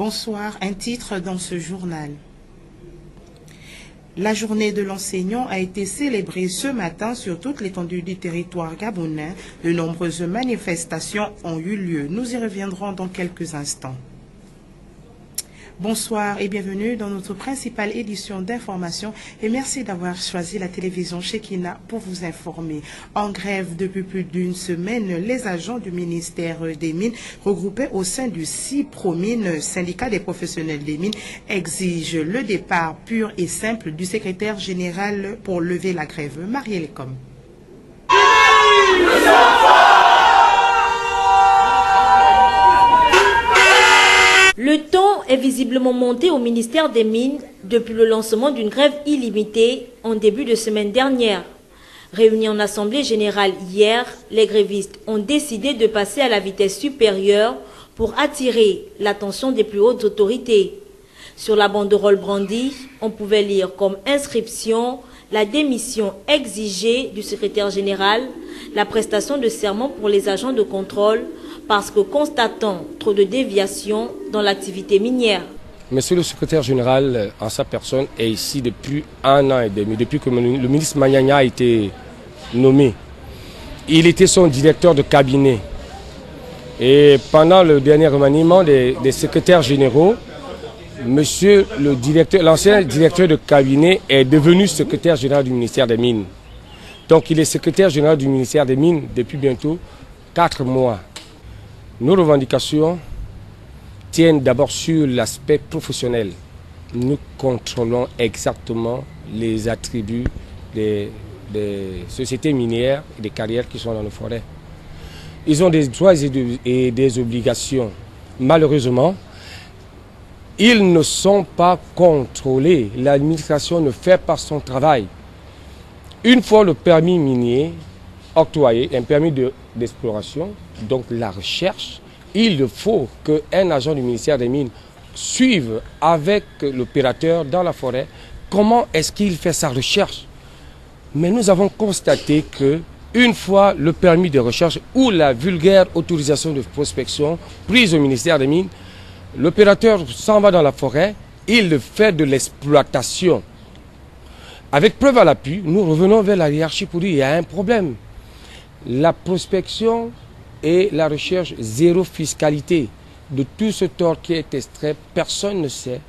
Bonsoir, un titre dans ce journal. La journée de l'enseignant a été célébrée ce matin sur toute l'étendue du territoire gabonais. De nombreuses manifestations ont eu lieu. Nous y reviendrons dans quelques instants. Bonsoir et bienvenue dans notre principale édition d'information et merci d'avoir choisi la télévision Shekina pour vous informer. En grève depuis plus d'une semaine, les agents du ministère des Mines regroupés au sein du CIPROMINE, syndicat des professionnels des mines, exigent le départ pur et simple du secrétaire général pour lever la grève. Marielle Com. Le ton est visiblement monté au ministère des Mines depuis le lancement d'une grève illimitée en début de semaine dernière. Réunis en assemblée générale hier, les grévistes ont décidé de passer à la vitesse supérieure pour attirer l'attention des plus hautes autorités. Sur la banderole brandie, on pouvait lire comme inscription la démission exigée du secrétaire général, la prestation de serment pour les agents de contrôle, parce que constatant trop de déviations dans l'activité minière. Monsieur le secrétaire général, en sa personne, est ici depuis 1 an et demi, depuis que le ministre Magnagna a été nommé. Il était son directeur de cabinet. Et pendant le dernier remaniement des secrétaires généraux, monsieur le directeur, l'ancien directeur de cabinet est devenu secrétaire général du ministère des Mines. Donc il est secrétaire général du ministère des Mines depuis bientôt 4 mois. Nos revendications tiennent d'abord sur l'aspect professionnel. Nous contrôlons exactement les attributs des sociétés minières et des carrières qui sont dans nos forêts. Ils ont des droits et des obligations. Malheureusement, ils ne sont pas contrôlés. L'administration ne fait pas son travail. Une fois le permis minier octroyé, un permis d'exploration, donc la recherche, il faut qu'un agent du ministère des Mines suive avec l'opérateur dans la forêt comment est-ce qu'il fait sa recherche. Mais nous avons constaté que une fois le permis de recherche ou la vulgaire autorisation de prospection prise au ministère des Mines, l'opérateur s'en va dans la forêt, il fait de l'exploitation. Avec preuve à l'appui, nous revenons vers la hiérarchie pour dire qu'il y a un problème. La prospection et la recherche, zéro fiscalité. De tout ce tort qui est extrait, personne ne sait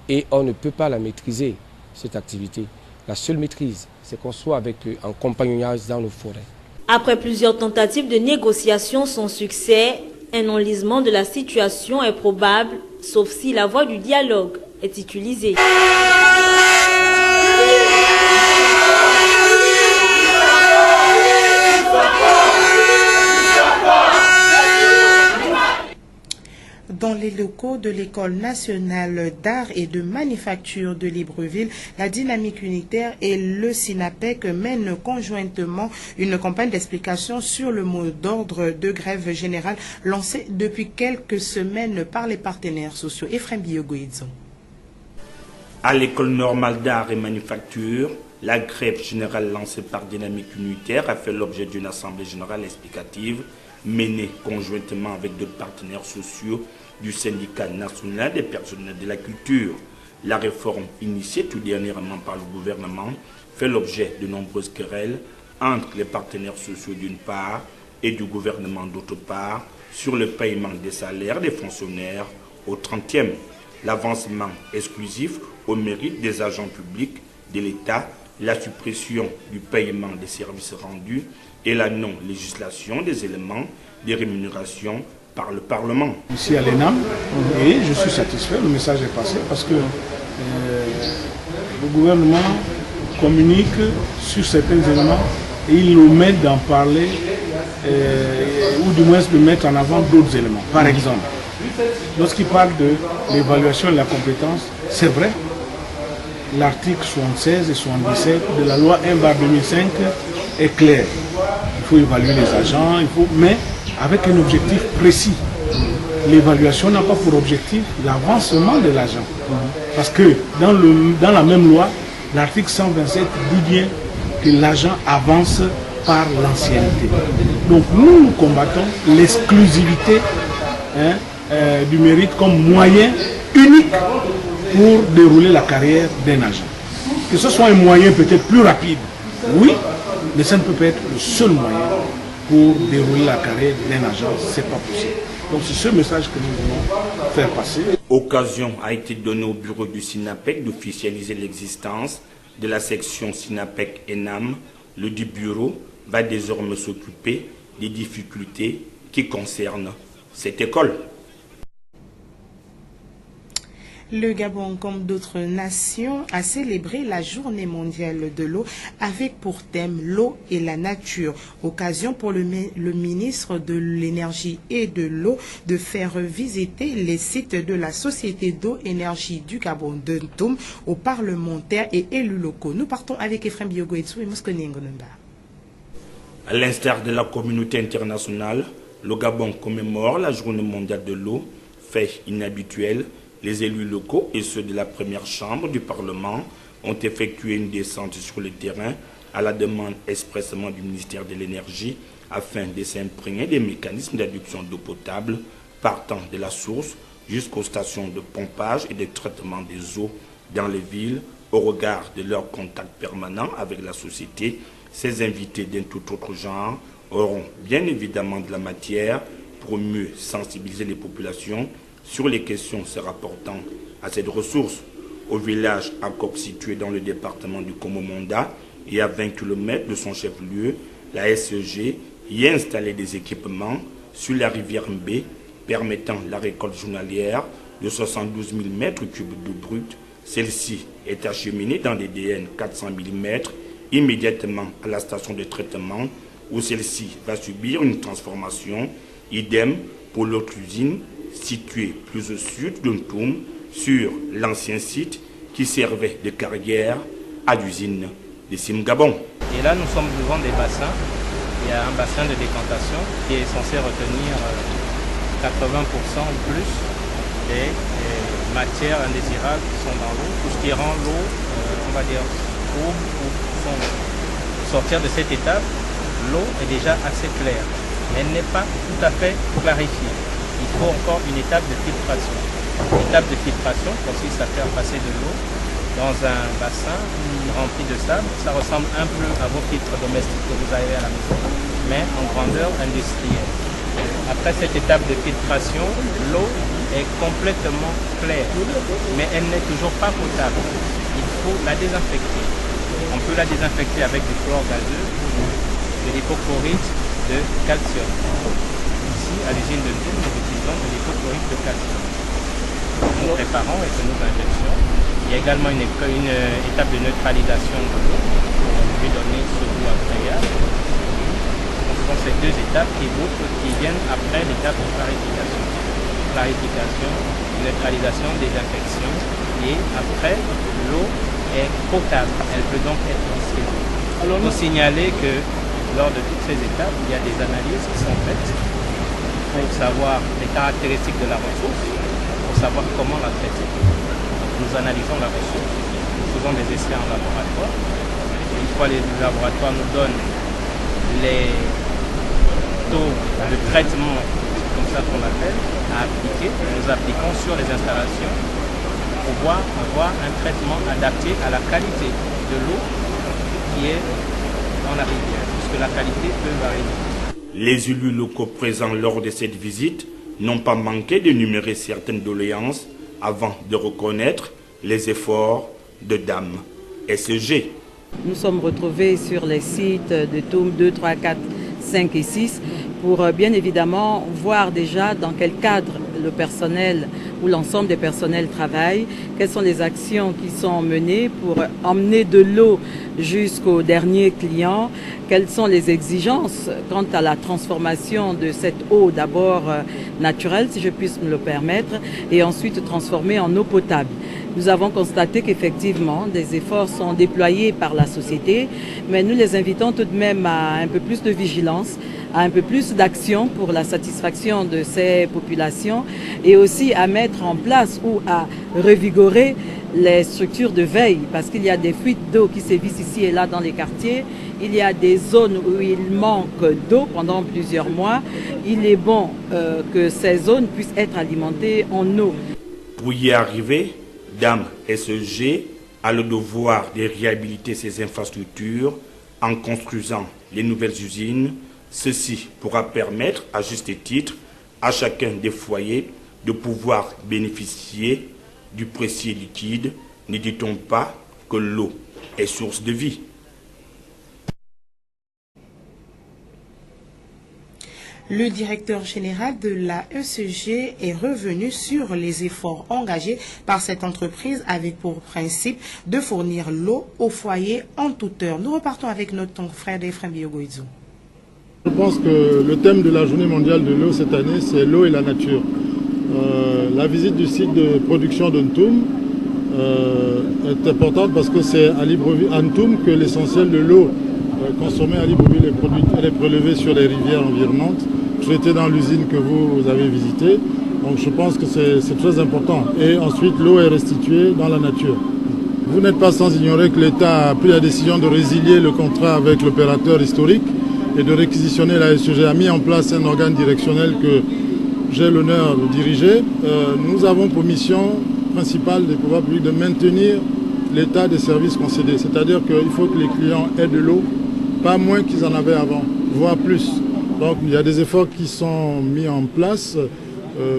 et on ne peut pas la maîtriser, cette activité. La seule maîtrise, c'est qu'on soit avec eux en compagnonnage dans nos forêts. Après plusieurs tentatives de négociation sans succès, un enlisement de la situation est probable, sauf si la voie du dialogue est utilisée. Dans les locaux de l'École nationale d'art et de manufacture de Libreville, la Dynamique unitaire et le SINAPEC mènent conjointement une campagne d'explication sur le mot d'ordre de grève générale lancée depuis quelques semaines par les partenaires sociaux. Ephraim Biogoïdzo. À l'École normale d'art et manufacture, la grève générale lancée par Dynamique unitaire a fait l'objet d'une assemblée générale explicative menée conjointement avec d'autres partenaires sociaux du syndicat national des personnels de la culture. La réforme initiée tout dernièrement par le gouvernement fait l'objet de nombreuses querelles entre les partenaires sociaux d'une part et du gouvernement d'autre part sur le paiement des salaires des fonctionnaires au 30e, l'avancement exclusif au mérite des agents publics de l'État, la suppression du paiement des services rendus et la non-législation des éléments des rémunérations par le Parlement. Ici à l'ENAM, et je suis satisfait, le message est passé parce que le gouvernement communique sur certains éléments et il omet d'en parler ou du moins de mettre en avant d'autres éléments. Par exemple, lorsqu'il parle de l'évaluation de la compétence, c'est vrai, l'article 76 et 77 de la loi 1/2005 est clair. Il faut évaluer les agents, mais avec un objectif précis. L'évaluation n'a pas pour objectif l'avancement de l'agent. Parce que dans la même loi, l'article 127 dit bien que l'agent avance par l'ancienneté. Donc nous combattons l'exclusivité du mérite comme moyen unique pour dérouler la carrière d'un agent. Que ce soit un moyen peut-être plus rapide, oui, mais ça ne peut pas être le seul moyen pour dérouler la carrière d'un agent, ce n'est pas possible. Donc c'est ce message que nous voulons faire passer. Occasion a été donnée au bureau du SINAPEC d'officialiser l'existence de la section SINAPEC ENAM. Le dit bureau va désormais s'occuper des difficultés qui concernent cette école. Le Gabon, comme d'autres nations, a célébré la Journée mondiale de l'eau avec pour thème l'eau et la nature. Occasion pour le ministre de l'Énergie et de l'eau de faire visiter les sites de la Société d'eau énergie du Gabon de Ntoum aux parlementaires et élus locaux. Nous partons avec Ephraim Biogoetsou et Mouskoni Ngonumba. À l'instar de la communauté internationale, le Gabon commémore la Journée mondiale de l'eau, fait inhabituel. Les élus locaux et ceux de la première chambre du Parlement ont effectué une descente sur le terrain à la demande expressément du ministère de l'Énergie afin de s'imprégner des mécanismes d'adduction d'eau potable partant de la source jusqu'aux stations de pompage et de traitement des eaux dans les villes au regard de leur contact permanent avec la société. Ces invités d'un tout autre genre auront bien évidemment de la matière pour mieux sensibiliser les populations sur les questions se rapportant à cette ressource. Au village Akok situé dans le département du Komo-Monda et à 20 km de son chef-lieu, la SEG y a installé des équipements sur la rivière Mbé permettant la récolte journalière de 72 000 m3 d'eau brute. Celle-ci est acheminée dans des DN 400 mm immédiatement à la station de traitement où celle-ci va subir une transformation. Idem pour l'autre usine située plus au sud de Ntoum, sur l'ancien site qui servait de carrière à l'usine de Simgabon. Et là, nous sommes devant des bassins. Il y a un bassin de décantation qui est censé retenir 80% ou plus des matières indésirables qui sont dans l'eau, tout ce qui rend l'eau, on va dire, trouble ou sombre. Pour sortir de cette étape, l'eau est déjà assez claire, mais elle n'est pas tout à fait clarifiée. Il faut encore une étape de filtration. L'étape de filtration consiste à faire passer de l'eau dans un bassin rempli de sable. Ça ressemble un peu à vos filtres domestiques que vous avez à la maison, mais en grandeur industrielle. Après cette étape de filtration, l'eau est complètement claire, mais elle n'est toujours pas potable. Il faut la désinfecter. On peut la désinfecter avec du chlore gazeux ou de l'hypochlorite de calcium. Ici, à l'usine de Ntoum, nous utilisons de l'hypochlorite de calcium. Nous préparons et que nous injections. Il y a également une étape de neutralisation de l'eau pour lui donner ce goût agréable. Ce sont ces deux étapes qui viennent après l'étape de clarification. Clarification, neutralisation, désinfection et après l'eau est potable. Elle peut donc être distribuée. Il faut signaler que lors de toutes ces étapes, il y a des analyses qui sont faites pour savoir les caractéristiques de la ressource, pour savoir comment la traiter. Nous analysons la ressource, nous faisons des essais en laboratoire. Et une fois les laboratoires nous donnent les taux de traitement, comme ça qu'on appelle, à appliquer, nous appliquons sur les installations pour pouvoir avoir un traitement adapté à la qualité de l'eau qui est dans la rivière, puisque la qualité peut varier. Les élus locaux présents lors de cette visite n'ont pas manqué d'énumérer certaines doléances avant de reconnaître les efforts de Dame SEG. Nous sommes retrouvés sur les sites de Ntoum 2, 3, 4, 5 et 6 pour bien évidemment voir déjà dans quel cadre le personnel ou l'ensemble des personnels travaillent, quelles sont les actions qui sont menées pour emmener de l'eau jusqu'au dernier client, quelles sont les exigences quant à la transformation de cette eau d'abord naturelle, si je puisse me le permettre, et ensuite transformée en eau potable. Nous avons constaté qu'effectivement, des efforts sont déployés par la société, mais nous les invitons tout de même à un peu plus de vigilance, à un peu plus d'action pour la satisfaction de ces populations et aussi à mettre en place ou à revigorer les structures de veille parce qu'il y a des fuites d'eau qui sévissent ici et là dans les quartiers. Il y a des zones où il manque d'eau pendant plusieurs mois. Il est bon que ces zones puissent être alimentées en eau. Pour y arriver, Dame SEG a le devoir de réhabiliter ses infrastructures en construisant les nouvelles usines. Ceci pourra permettre, à juste titre, à chacun des foyers de pouvoir bénéficier du précieux liquide. Ne dit-on pas que l'eau est source de vie? Le directeur général de la ECG est revenu sur les efforts engagés par cette entreprise avec pour principe de fournir l'eau aux foyers en toute heure. Nous repartons avec notre frère Ephraim Biogoïdzo. Je pense que le thème de la journée mondiale de l'eau cette année, c'est l'eau et la nature. La visite du site de production d'Antoum est importante parce que c'est à Antoum que l'essentiel de l'eau consommée à Libreville est prélevée sur les rivières environnantes, traitée dans l'usine que vous avez visitée. Donc je pense que c'est très important. Et ensuite, l'eau est restituée dans la nature. Vous n'êtes pas sans ignorer que l'État a pris la décision de résilier le contrat avec l'opérateur historique et de réquisitionner la SEG, a mis en place un organe directionnel que j'ai l'honneur de diriger. Nous avons pour mission principale des pouvoirs publics de maintenir l'état des services concédés. C'est-à-dire qu'il faut que les clients aient de l'eau, pas moins qu'ils en avaient avant, voire plus. Donc il y a des efforts qui sont mis en place.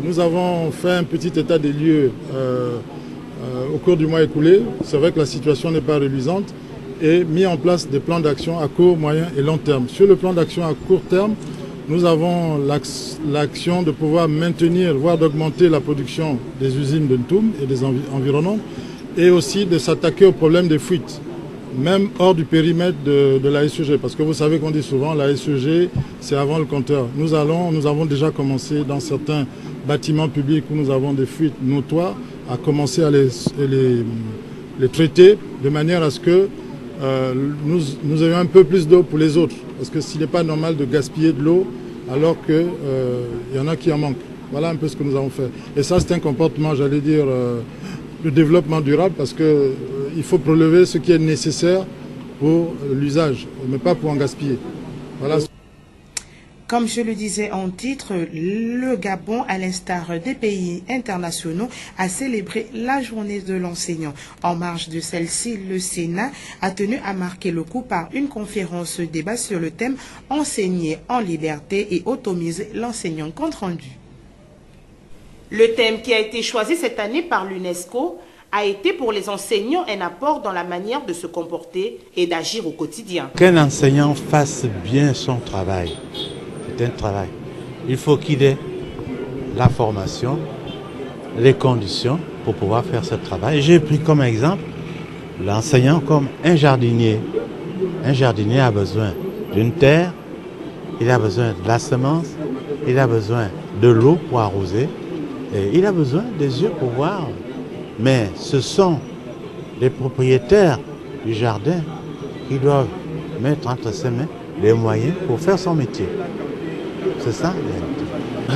Nous avons fait un petit état des lieux au cours du mois écoulé. C'est vrai que la situation n'est pas reluisante. Et mis en place des plans d'action à court, moyen et long terme. Sur le plan d'action à court terme, nous avons l'action de pouvoir maintenir, voire d'augmenter la production des usines de Ntoum et des environnants, et aussi de s'attaquer au problème des fuites, même hors du périmètre de la SEG, parce que vous savez qu'on dit souvent la SEG, c'est avant le compteur. Nous avons déjà commencé dans certains bâtiments publics où nous avons des fuites notoires, à commencer à les traiter de manière à ce que nous ayons un peu plus d'eau pour les autres, parce que s'il n'est pas normal de gaspiller de l'eau alors qu'il y en a qui en manquent. Voilà un peu ce que nous avons fait. Et ça, c'est un comportement, j'allais dire, de développement durable, parce qu'il faut prélever ce qui est nécessaire pour l'usage, mais pas pour en gaspiller. Voilà. Comme je le disais en titre, le Gabon, à l'instar des pays internationaux, a célébré la journée de l'enseignant. En marge de celle-ci, le Sénat a tenu à marquer le coup par une conférence débat sur le thème « Enseigner en liberté et automiser l'enseignant » compte rendu. Le thème qui a été choisi cette année par l'UNESCO a été pour les enseignants un apport dans la manière de se comporter et d'agir au quotidien. Qu'un enseignant fasse bien son travail. C'est un travail. Il faut qu'il ait la formation, les conditions pour pouvoir faire ce travail. J'ai pris comme exemple l'enseignant comme un jardinier. Un jardinier a besoin d'une terre, il a besoin de la semence, il a besoin de l'eau pour arroser, et il a besoin des yeux pour voir. Mais ce sont les propriétaires du jardin qui doivent mettre entre ses mains les moyens pour faire son métier. C'est ça.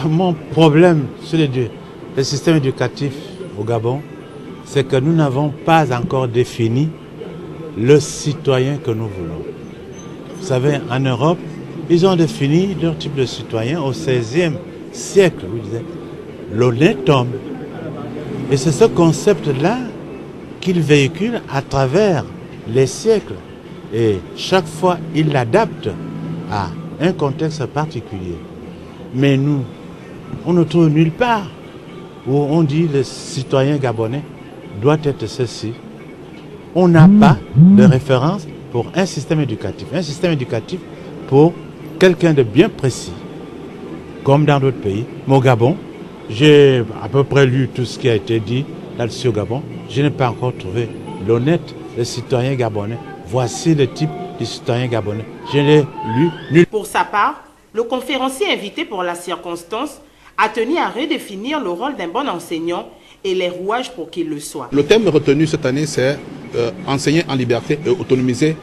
Mon problème sur le système éducatif au Gabon, c'est que nous n'avons pas encore défini le citoyen que nous voulons. Vous savez, en Europe, ils ont défini leur type de citoyen au XVIe siècle, vous disiez, l'honnête homme. Et c'est ce concept-là qu'ils véhiculent à travers les siècles. Et chaque fois, ils l'adaptent à un contexte particulier. Mais nous, on ne trouve nulle part où on dit le citoyen gabonais doit être ceci. On n'a pas de référence pour un système éducatif. Un système éducatif pour quelqu'un de bien précis, comme dans d'autres pays. Mais au Gabon, j'ai à peu près lu tout ce qui a été dit là-dessus au Gabon. Je n'ai pas encore trouvé l'honnête, le citoyen gabonais. Voici le type du citoyen gabonais. Je l'ai lu nulle part. Pour sa part, le conférencier invité pour la circonstance a tenu à redéfinir le rôle d'un bon enseignant et les rouages pour qu'il le soit. Le thème retenu cette année, c'est enseigner en liberté et autonomiser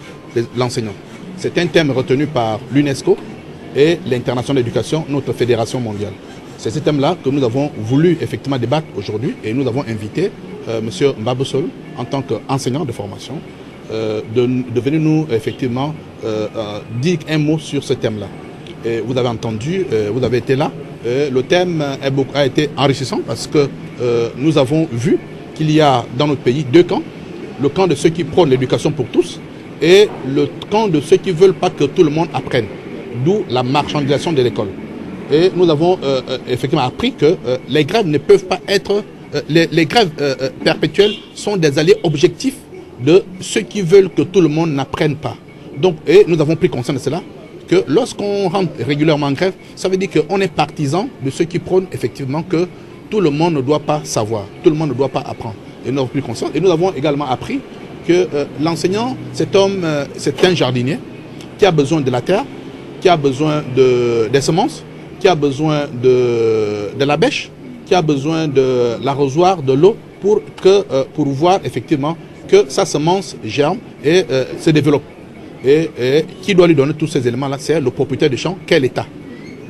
l'enseignant. C'est un thème retenu par l'UNESCO et l'International d'éducation, notre fédération mondiale. C'est ce thème-là que nous avons voulu effectivement débattre aujourd'hui et nous avons invité M. Mbabosol en tant qu'enseignant de formation de venir nous effectivement dire un mot sur ce thème-là. Vous avez entendu, vous avez été là le thème a été enrichissant parce que nous avons vu qu'il y a dans notre pays deux camps. Le camp de ceux qui prônent l'éducation pour tous et le camp de ceux qui ne veulent pas que tout le monde apprenne. D'où la marchandisation de l'école. Et nous avons effectivement appris que les grèves ne peuvent pas être... les grèves perpétuelles sont des alliés objectifs de ceux qui veulent que tout le monde n'apprenne pas. Donc, et nous avons pris conscience de cela, que lorsqu'on rentre régulièrement en grève, ça veut dire qu'on est partisan de ceux qui prônent effectivement que tout le monde ne doit pas savoir, tout le monde ne doit pas apprendre. Et nous avons pris conscience. Et nous avons également appris que l'enseignant, cet homme, c'est un jardinier qui a besoin de la terre, qui a besoin des semences, qui a besoin de la bêche, qui a besoin de l'arrosoir, de l'eau, pour voir effectivement que sa semence germe et se développe. Et qui doit lui donner tous ces éléments-là, c'est le propriétaire du champ, quel État.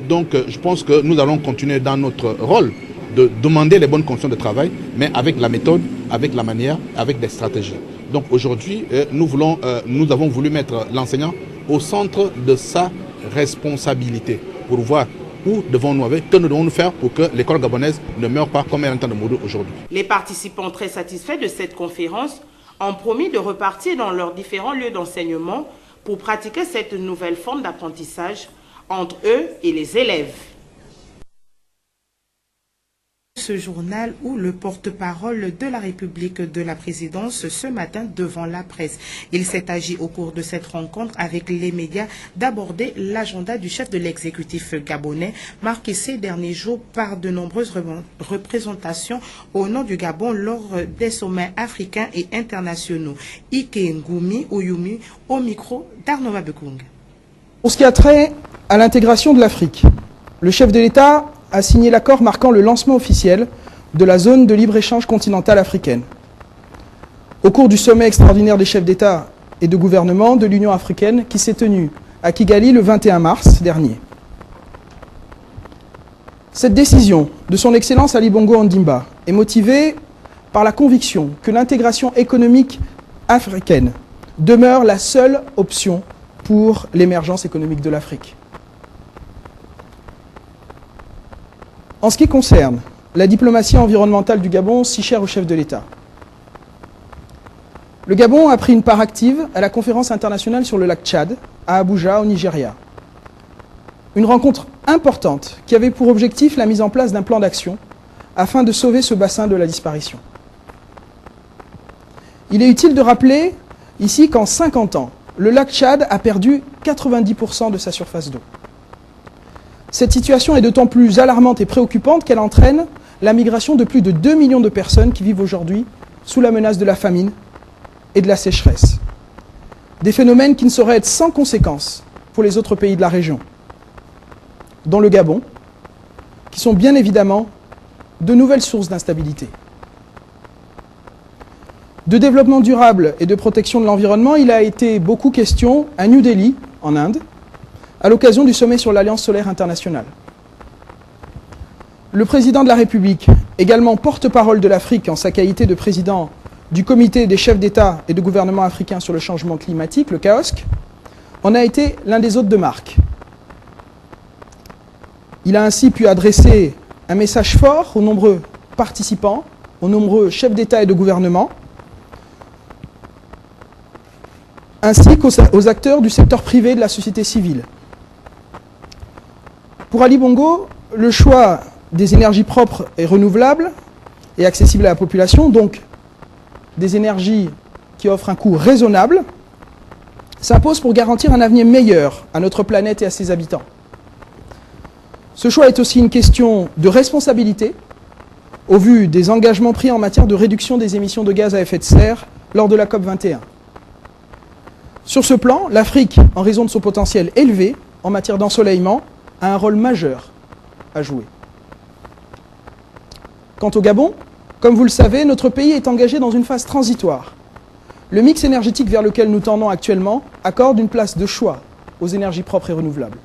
Donc je pense que nous allons continuer dans notre rôle de demander les bonnes conditions de travail, mais avec la méthode, avec la manière, avec des stratégies. Donc aujourd'hui, nous avons voulu mettre l'enseignant au centre de sa responsabilité pour voir où devons-nous aller, que nous devons faire pour que l'école gabonaise ne meure pas comme elle est en train de mourir aujourd'hui. Les participants très satisfaits de cette conférence ont promis de repartir dans leurs différents lieux d'enseignement pour pratiquer cette nouvelle forme d'apprentissage entre eux et les élèves. Ce journal où le porte-parole de la République de la présidence ce matin devant la presse. Il s'est agi au cours de cette rencontre avec les médias d'aborder l'agenda du chef de l'exécutif gabonais marqué ces derniers jours par de nombreuses représentations au nom du Gabon lors des sommets africains et internationaux. Ike Ngoumi Oyumi au micro d'Arnova Bekung. Pour ce qui a trait à l'intégration de l'Afrique, le chef de l'État a signé l'accord marquant le lancement officiel de la zone de libre-échange continentale africaine. Au cours du sommet extraordinaire des chefs d'État et de gouvernement de l'Union africaine qui s'est tenu à Kigali le 21 mars dernier. Cette décision de son Excellence Ali Bongo Ondimba est motivée par la conviction que l'intégration économique africaine demeure la seule option pour l'émergence économique de l'Afrique. En ce qui concerne la diplomatie environnementale du Gabon, si chère au chef de l'État, le Gabon a pris une part active à la conférence internationale sur le lac Tchad, à Abuja, au Nigeria. Une rencontre importante qui avait pour objectif la mise en place d'un plan d'action afin de sauver ce bassin de la disparition. Il est utile de rappeler ici qu'en 50 ans, le lac Tchad a perdu 90% de sa surface d'eau. Cette situation est d'autant plus alarmante et préoccupante qu'elle entraîne la migration de plus de 2 millions de personnes qui vivent aujourd'hui sous la menace de la famine et de la sécheresse. Des phénomènes qui ne sauraient être sans conséquences pour les autres pays de la région, dont le Gabon, qui sont bien évidemment de nouvelles sources d'instabilité. De développement durable et de protection de l'environnement, il a été beaucoup question à New Delhi, en Inde, à l'occasion du sommet sur l'Alliance solaire internationale. Le président de la République, également porte-parole de l'Afrique en sa qualité de président du comité des chefs d'État et de gouvernement africains sur le changement climatique, le CAOSC, en a été l'un des hôtes de marque. Il a ainsi pu adresser un message fort aux nombreux participants, aux nombreux chefs d'État et de gouvernement, ainsi qu'aux acteurs du secteur privé de la société civile. Pour Ali Bongo, le choix des énergies propres et renouvelables et accessibles à la population, donc des énergies qui offrent un coût raisonnable, s'impose pour garantir un avenir meilleur à notre planète et à ses habitants. Ce choix est aussi une question de responsabilité, au vu des engagements pris en matière de réduction des émissions de gaz à effet de serre lors de la COP21. Sur ce plan, l'Afrique, en raison de son potentiel élevé en matière d'ensoleillement, a un rôle majeur à jouer. Quant au Gabon, comme vous le savez, notre pays est engagé dans une phase transitoire. Le mix énergétique vers lequel nous tendons actuellement accorde une place de choix aux énergies propres et renouvelables.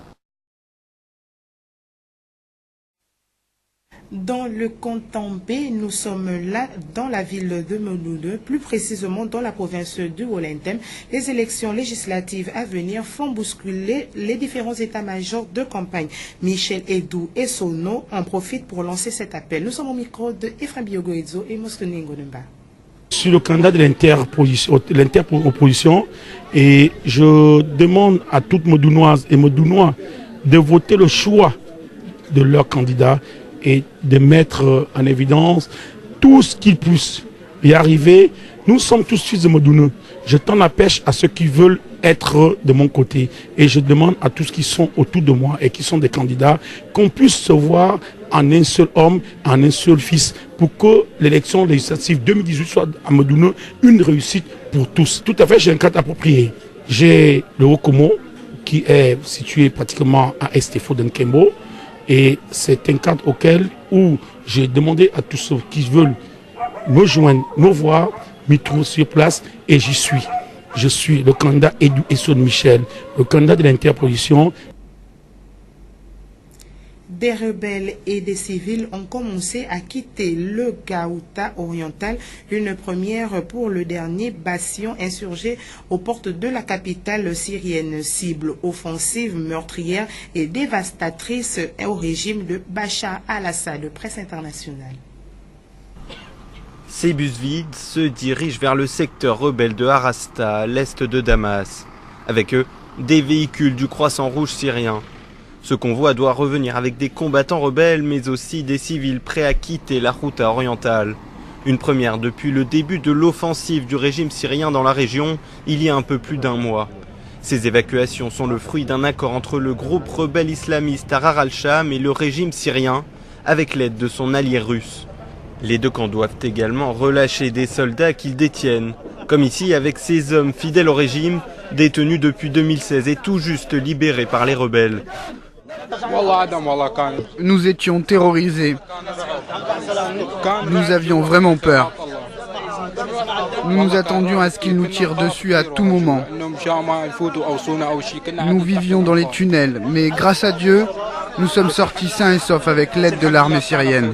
Dans le canton B, nous sommes là dans la ville de Modouno, plus précisément dans la province de Wolentem. Les élections législatives à venir font bousculer les différents états-majors de campagne. Michel Edou et Sono en profitent pour lancer cet appel. Nous sommes au micro de Ephraim Biogoidzo et Moscone Ngonemba. Sur le candidat de l'interopposition, et je demande à toutes Modounoises et Modounois de voter le choix de leur candidat et de mettre en évidence tout ce qu'ils puissent y arriver. Nous sommes tous fils de Modouno. Je tends la pêche à ceux qui veulent être de mon côté et je demande à tous qui sont autour de moi et qui sont des candidats qu'on puisse se voir en un seul homme, en un seul fils pour que l'élection législative 2018 soit à Modouno une réussite pour tous. Tout à fait, j'ai un cadre approprié. J'ai le Haut-Komo qui est situé pratiquement à Estefo d'Nkembo. Et c'est un cadre où j'ai demandé à tous ceux qui veulent me joindre, me voir, me trouver sur place et j'y suis. Je suis le candidat Edou Esson Michel, le candidat de l'interposition. Des rebelles et des civils ont commencé à quitter le Gaouta oriental, une première pour le dernier bastion insurgé aux portes de la capitale syrienne, cible offensive, meurtrière et dévastatrice au régime de Bachar al-Assad. Presse internationale. Ces bus vides se dirigent vers le secteur rebelle de Harasta, à l'est de Damas. Avec eux, des véhicules du Croissant Rouge syrien. Ce convoi doit revenir avec des combattants rebelles, mais aussi des civils prêts à quitter la Ghouta orientale. Une première depuis le début de l'offensive du régime syrien dans la région, il y a un peu plus d'un mois. Ces évacuations sont le fruit d'un accord entre le groupe rebelle islamiste Tahrir al-Sham et le régime syrien, avec l'aide de son allié russe. Les deux camps doivent également relâcher des soldats qu'ils détiennent, comme ici avec ces hommes fidèles au régime, détenus depuis 2016 et tout juste libérés par les rebelles. Nous étions terrorisés. Nous avions vraiment peur. Nous nous attendions à ce qu'ils nous tirent dessus à tout moment. Nous vivions dans les tunnels, mais grâce à Dieu, nous sommes sortis sains et saufs avec l'aide de l'armée syrienne.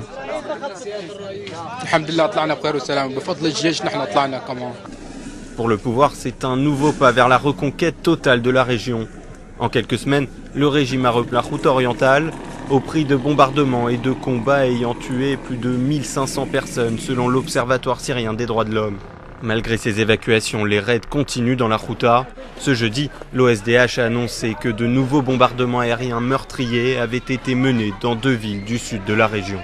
Pour le pouvoir, c'est un nouveau pas vers la reconquête totale de la région. En quelques semaines, le régime a repris la Ghouta orientale au prix de bombardements et de combats ayant tué plus de 1500 personnes selon l'Observatoire syrien des droits de l'homme. Malgré ces évacuations, les raids continuent dans la Ghouta. Ce jeudi, l'OSDH a annoncé que de nouveaux bombardements aériens meurtriers avaient été menés dans 2 villes du sud de la région.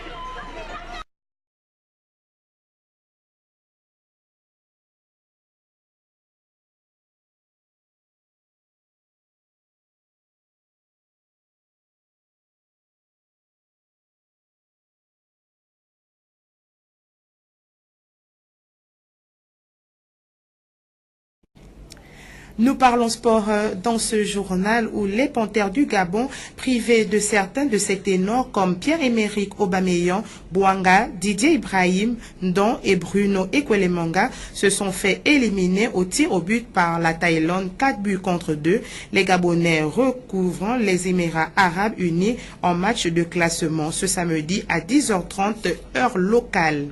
Nous parlons sport dans ce journal où les Panthères du Gabon, privés de certains de ses ténors comme Pierre-Emerick Aubameyang, Bouanga, Didier Ibrahim, Ndon et Bruno Ekwelemanga, se sont fait éliminer au tir au but par la Thaïlande, 4-2. Les Gabonais recouvrant les Émirats Arabes Unis en match de classement ce samedi à 10h30 heure locale.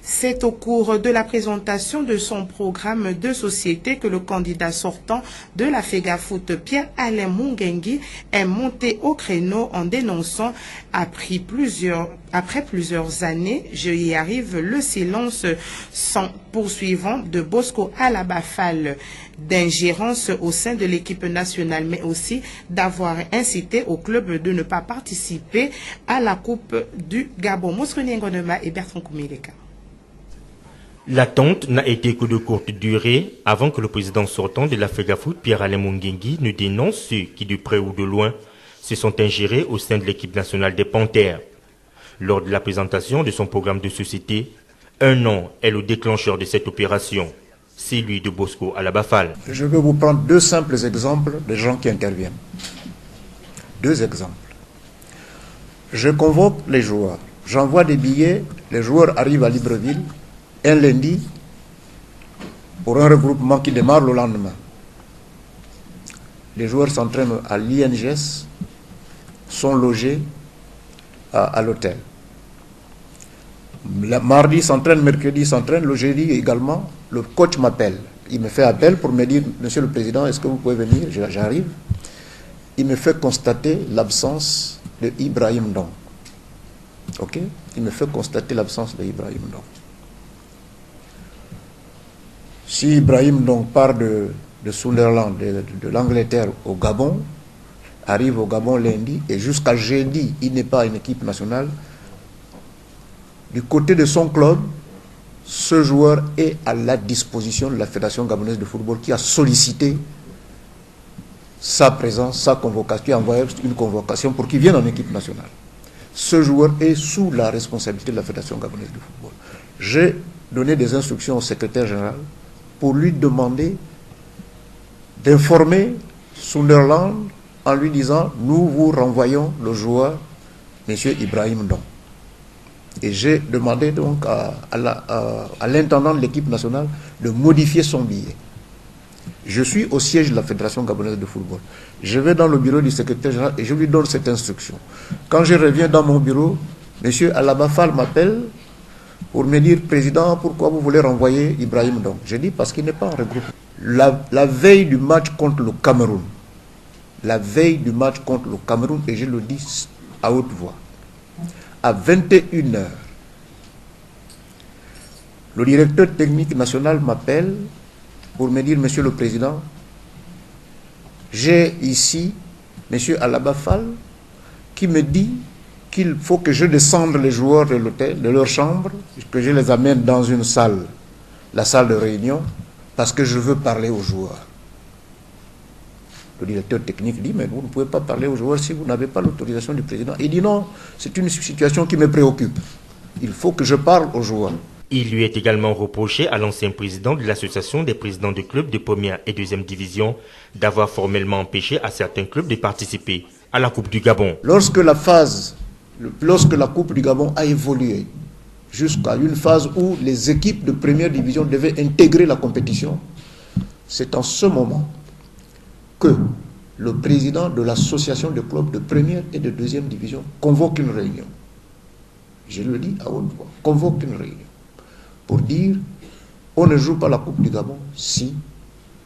C'est au cours de la présentation de son programme de société que le candidat sortant de la FEGAFOOT, Pierre-Alain Mungengui, est monté au créneau en dénonçant, après plusieurs années, je y arrive, le silence sans poursuivant de Bosco Alabafal, d'ingérence au sein de l'équipe nationale, mais aussi d'avoir incité au club de ne pas participer à la Coupe du Gabon. Moscone Ngonema et Bertrand Koumileka. L'attente n'a été que de courte durée avant que le président sortant de la FEGAFOOT, Pierre-Alain Mungengui, ne dénonce ceux qui, de près ou de loin, se sont ingérés au sein de l'équipe nationale des Panthères. Lors de la présentation de son programme de société, un nom est le déclencheur de cette opération, celui de Bosco Alabafal. Je vais vous prendre 2 simples exemples de gens qui interviennent. 2 exemples. Je convoque les joueurs, j'envoie des billets, les joueurs arrivent à Libreville, un lundi, pour un regroupement qui démarre le lendemain. Les joueurs s'entraînent à l'INGS, sont logés, à l'hôtel. Mardi s'entraîne, mercredi s'entraîne, le jeudi également, le coach m'appelle. Il me fait appel pour me dire, Monsieur le Président, est-ce que vous pouvez venir? J'arrive. Il me fait constater l'absence de Ibrahim Ndong. Ok? Il me fait constater l'absence de Ibrahim Ndong. Si Ibrahim Ndong part de Sunderland, de l'Angleterre au Gabon, arrive au Gabon lundi, et jusqu'à jeudi, il n'est pas une équipe nationale, du côté de son club, ce joueur est à la disposition de la Fédération gabonaise de football qui a sollicité sa présence, sa convocation, qui a envoyé une convocation pour qu'il vienne en équipe nationale. Ce joueur est sous la responsabilité de la Fédération gabonaise de football. J'ai donné des instructions au secrétaire général pour lui demander d'informer Sunderland en lui disant « Nous vous renvoyons le joueur, M. Ibrahim Ndong ». Et j'ai demandé donc à l'intendant de l'équipe nationale de modifier son billet. Je suis au siège de la Fédération gabonaise de football. Je vais dans le bureau du secrétaire général et je lui donne cette instruction. Quand je reviens dans mon bureau, M. Alabafal m'appelle pour me dire « Président, pourquoi vous voulez renvoyer Ibrahim Ndong ?» Je dis « Parce qu'il n'est pas en regroupement. » La veille du match contre le Cameroun, et je le dis à haute voix, à 21h, le directeur technique national m'appelle pour me dire, Monsieur le Président, j'ai ici M. Alabafal qui me dit qu'il faut que je descende les joueurs de l'hôtel, de leur chambre, que je les amène dans une salle, la salle de réunion, parce que je veux parler aux joueurs. Le directeur technique dit, mais vous ne pouvez pas parler aux joueurs si vous n'avez pas l'autorisation du président. Il dit non, c'est une situation qui me préoccupe. Il faut que je parle aux joueurs. Il lui est également reproché à l'ancien président de l'association des présidents de clubs de première et deuxième division d'avoir formellement empêché à certains clubs de participer à la Coupe du Gabon. Lorsque la Coupe du Gabon a évolué jusqu'à une phase où les équipes de première division devaient intégrer la compétition, c'est en ce moment que le président de l'association de clubs de première et de deuxième division convoque une réunion. Je le dis à haute voix, convoque une réunion pour dire on ne joue pas la Coupe du Gabon si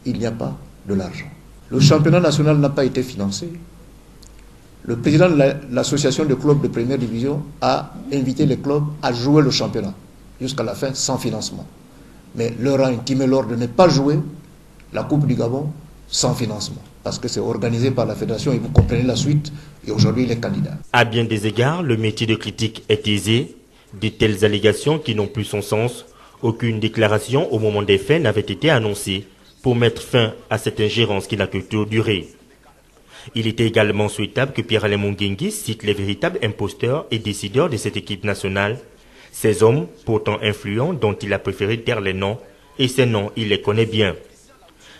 il n'y a pas de l'argent. Le championnat national n'a pas été financé. Le président de l'association de clubs de première division a invité les clubs à jouer le championnat jusqu'à la fin sans financement. Mais leur a intimé l'ordre de ne pas jouer la Coupe du Gabon sans financement, parce que c'est organisé par la fédération et vous comprenez la suite, et aujourd'hui il est candidat. À bien des égards, le métier de critique est aisé. De telles allégations qui n'ont plus son sens, aucune déclaration au moment des faits n'avait été annoncée pour mettre fin à cette ingérence qui n'a que trop duré. Il était également souhaitable que Pierre-Alain Mungengui cite les véritables imposteurs et décideurs de cette équipe nationale, ces hommes pourtant influents dont il a préféré taire les noms, et ces noms il les connaît bien.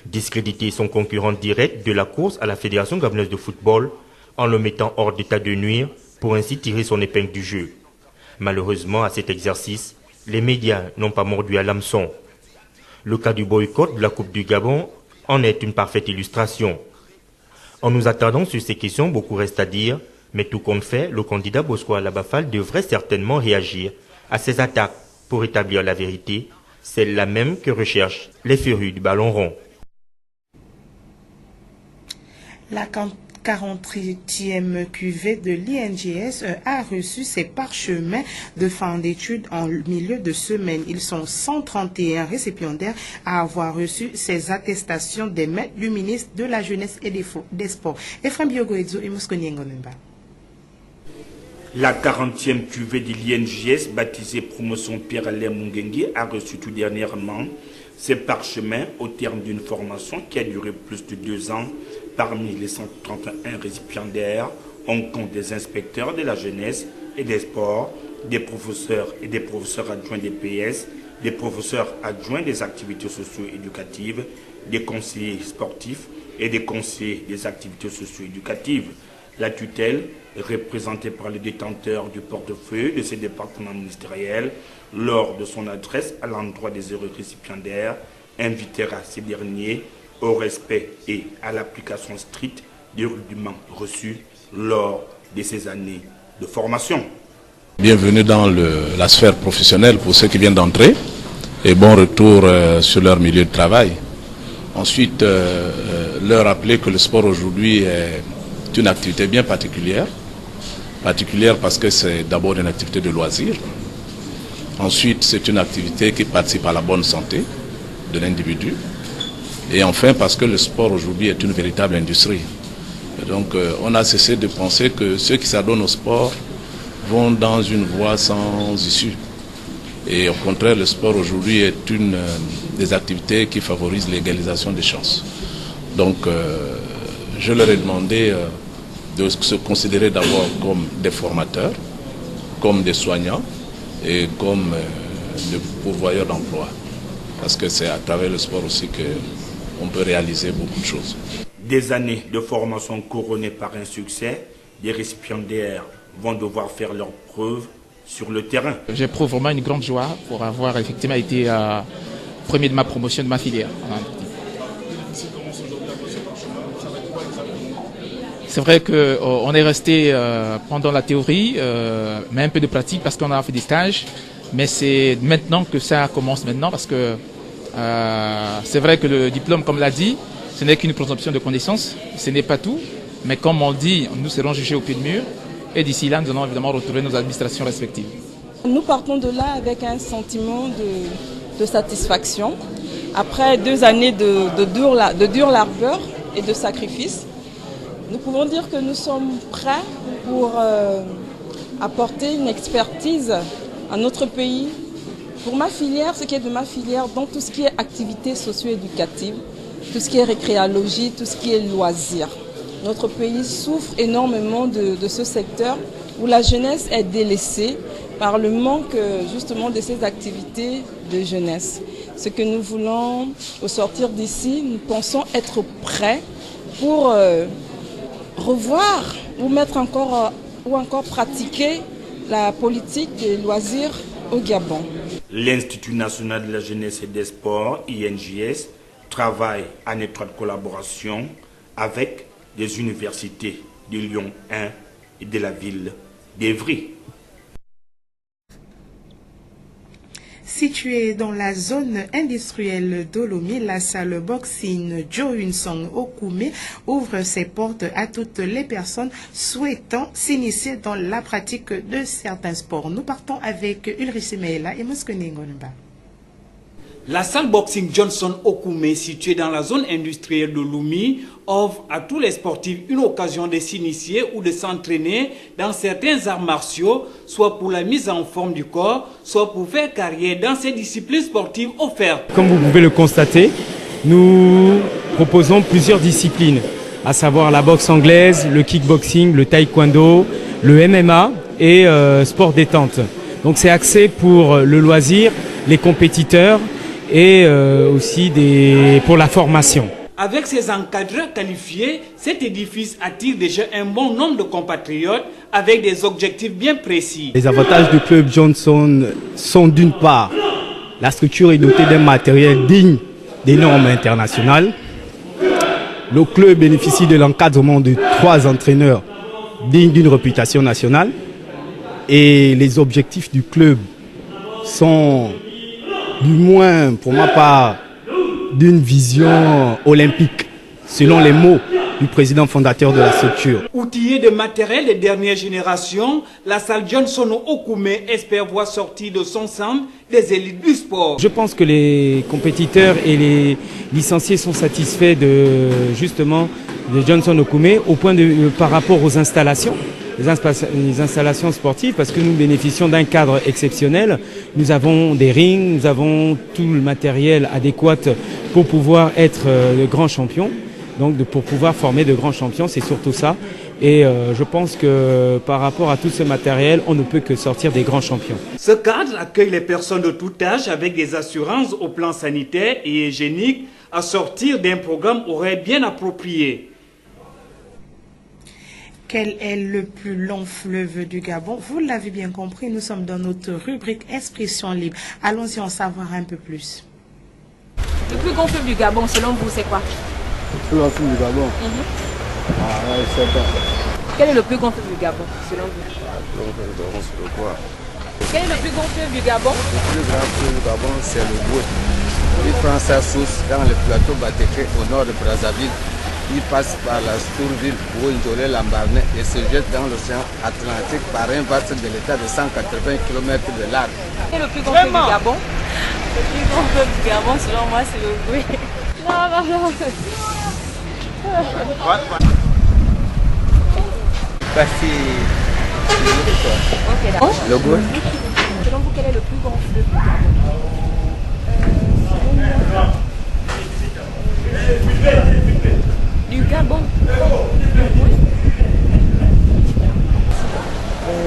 Discréditer son concurrent direct de la course à la Fédération gabonaise de football en le mettant hors d'état de nuire pour ainsi tirer son épingle du jeu. Malheureusement, à cet exercice, les médias n'ont pas mordu à l'hameçon. Le cas du boycott de la Coupe du Gabon en est une parfaite illustration. En nous attardant sur ces questions, beaucoup reste à dire, mais tout compte fait, le candidat Bosco Alabafal devrait certainement réagir à ces attaques pour établir la vérité, celle-là même que recherchent les férus du ballon rond. La 48e cuvée de l'INGS a reçu ses parchemins de fin d'études en milieu de semaine. Ils sont 131 récipiendaires à avoir reçu ces attestations des maîtres du ministre de la Jeunesse et des Sports. Ephraim Biogoedzo et Mouskouni Ngonemba. La 40e cuvée de l'INGS, baptisée Promotion Pierre-Alain Mungengui, a reçu tout dernièrement ses parchemins au terme d'une formation qui a duré plus de 2 ans. Parmi les 131 récipiendaires, on compte des inspecteurs de la jeunesse et des sports, des professeurs et des professeurs adjoints des PS, des professeurs adjoints des activités socio-éducatives, des conseillers sportifs et des conseillers des activités socio-éducatives. La tutelle, représentée par le détenteur du portefeuille de ces départements ministériels, lors de son adresse à l'endroit des heureux récipiendaires, invitera ces derniers au respect et à l'application stricte des rudiments reçus lors de ces années de formation. Bienvenue dans la sphère professionnelle pour ceux qui viennent d'entrer et bon retour sur leur milieu de travail. Ensuite, leur rappeler que le sport aujourd'hui est une activité bien particulière parce que c'est d'abord une activité de loisir. Ensuite, c'est une activité qui participe à la bonne santé de l'individu. Et enfin, parce que le sport aujourd'hui est une véritable industrie. Et donc, on a cessé de penser que ceux qui s'adonnent au sport vont dans une voie sans issue. Et au contraire, le sport aujourd'hui est une des activités qui favorise l'égalisation des chances. Donc, je leur ai demandé de se considérer d'abord comme des formateurs, comme des soignants et comme des pourvoyeurs d'emploi. Parce que c'est à travers le sport aussi qu'on peut réaliser beaucoup de choses. Des années de formation couronnées par un succès, les récipiendaires vont devoir faire leurs preuves sur le terrain. J'éprouve vraiment une grande joie pour avoir effectivement été premier de ma promotion de ma filière. C'est vrai qu'on est resté pendant la théorie, mais un peu de pratique parce qu'on a fait des stages. Mais c'est maintenant que ça commence maintenant parce que c'est vrai que le diplôme, comme l'a dit, ce n'est qu'une présomption de connaissance, ce n'est pas tout. Mais comme on dit, nous serons jugés au pied de mur. Et d'ici là, nous allons évidemment retrouver nos administrations respectives. Nous partons de là avec un sentiment de satisfaction. Après 2 années de dure largeur et de sacrifice, nous pouvons dire que nous sommes prêts pour apporter une expertise à notre pays. Pour ma filière, ce qui est de ma filière, dans tout ce qui est activité socio-éducative, tout ce qui est récréologie, tout ce qui est loisirs. Notre pays souffre énormément de ce secteur où la jeunesse est délaissée par le manque justement de ces activités de jeunesse. Ce que nous voulons au sortir d'ici, nous pensons être prêts pour revoir ou mettre encore pratiquer la politique des loisirs au Gabon. L'Institut national de la jeunesse et des sports, INJS, travaille en étroite collaboration avec des universités de Lyon 1 et de la ville d'Evry. Située dans la zone industrielle d'Olomé, la salle boxing Joe Unsong Okume ouvre ses portes à toutes les personnes souhaitant s'initier dans la pratique de certains sports. Nous partons avec Ulrich Meela et Mouskouni Ngonba. La salle boxing Johnson Okume, située dans la zone industrielle de Lumi, offre à tous les sportifs une occasion de s'initier ou de s'entraîner dans certains arts martiaux, soit pour la mise en forme du corps, soit pour faire carrière dans ces disciplines sportives offertes. Comme vous pouvez le constater, nous proposons plusieurs disciplines, à savoir la boxe anglaise, le kickboxing, le taekwondo, le MMA et sport détente. Donc c'est axé pour le loisir, les compétiteurs, et aussi pour la formation. Avec ses encadreurs qualifiés, cet édifice attire déjà un bon nombre de compatriotes avec des objectifs bien précis. Les avantages du club Johnson sont d'une part, la structure est dotée d'un matériel digne des normes internationales. Le club bénéficie de l'encadrement de 3 entraîneurs dignes d'une réputation nationale. Et les objectifs du club sont, du moins pour ma part, d'une vision olympique, selon les mots du président fondateur de la structure. Outillée de matériel de dernière génération, la salle Johnson Okume espère voir sortir de son centre des élites du sport. Je pense que les compétiteurs et les licenciés sont satisfaits de Johnson Okume au point de par rapport aux installations. Les installations sportives, parce que nous bénéficions d'un cadre exceptionnel. Nous avons des rings, nous avons tout le matériel adéquat pour pouvoir être de grands champions. Donc pour pouvoir former de grands champions, c'est surtout ça. Et je pense que par rapport à tout ce matériel, on ne peut que sortir des grands champions. Ce cadre accueille les personnes de tout âge avec des assurances au plan sanitaire et hygiénique à sortir d'un programme horaire bien approprié. Quel est le plus long fleuve du Gabon? Vous l'avez bien compris, nous sommes dans notre rubrique Expression libre. Allons-y en savoir un peu plus. Le plus grand fleuve du Gabon, selon vous, c'est quoi? Le plus grand fleuve du Gabon? Je sais pas. Quel est le plus grand fleuve du Gabon, selon vous? Quel est le plus grand fleuve du Gabon? Le plus grand fleuve du Gabon, c'est le Boué. Il prend sa source dans le plateau Batéké au nord de Brazzaville. Il passe par la Stourville, Bouindolé, Lambaréné et se jette dans l'océan Atlantique par un vaste de l'état de 180 km de large. Quel est le plus grand fleuve du Gabon? Le plus grand fleuve du Gabon, selon moi, c'est le Boué. Non. Le Boué. Selon vous, quel est le plus grand fleuve du Gabon?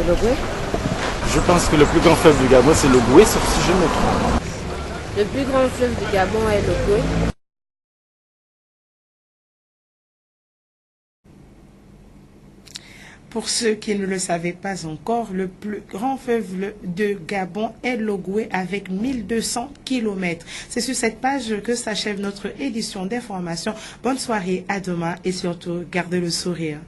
Le Boué. Je pense que le plus grand fleuve du Gabon, c'est le Boué, sauf si je me trompe. Le plus grand fleuve du Gabon est le Boué. Pour ceux qui ne le savaient pas encore, le plus grand fleuve de Gabon est l'Ogooué avec 1200 km. C'est sur cette page que s'achève notre édition d'information. Bonne soirée, à demain et surtout, gardez le sourire.